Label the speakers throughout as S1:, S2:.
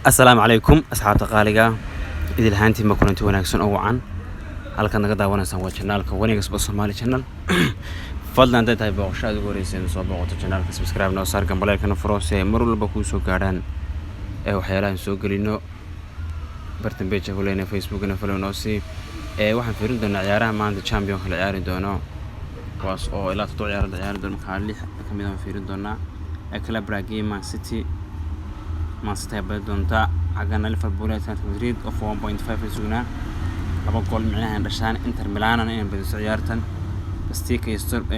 S1: السلام عليكم أصحاب قالقة إذا الهانتي ما كنت وناكسون أو عن هل كان قد وانا سوى channel كونيكس بس مالي channel فضلا أنت تاي بوشاد غوريسين صوب وقت channel سبسكرايب نو صار كم بلاك نفروسه مروا لبكوسو كاران وحيلان سوق لينو برتن بيتش كلنا فيسبوك نفلو نوسي waxaan fiirin doonaa ciyaaraha maanta champion kala ciyaari doono kuwaas oo ilaa 7 ciyaar ciyaar doona maxalli kamid ah fiirin doonaa kala Bragge Man City bay doontaa xagana Liverpool iyo Atletico Madrid of 1.5 isuguna laba gool micnaha dhashaan Inter Milan inay badiso ciyaartan Stick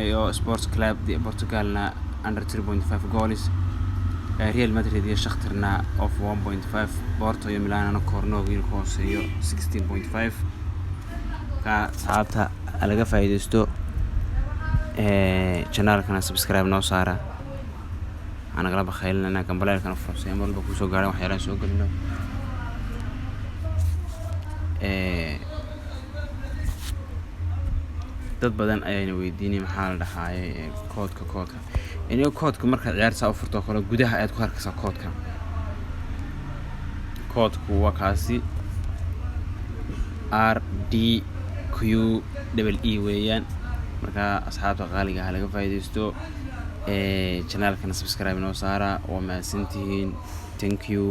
S1: iyo Sports Club di Portugalna under 3.5 goals Real Madrid iyo Shakhtarna of 1.5 Porto iyo Milan corno wiil hooseeyo 16.5 ka saabta laga faa'iideysto channel-kana subscribe noo saara ana kala bakhaylna kambalaalkana fursay marba ku soo gaaray waxyaalaha soo galino dad badan ayayna weydiinay maxaa la dhahaayay koodka inuu koodka marka ciyaarta u furto kala gudaha aad ku arkaysaa koodku waa kaasi RDQEE weeyaan marka asxaabta qaaliga ah laga faa'iideysto channel-kana subscribe noo saara waa mahadsantihiin thank you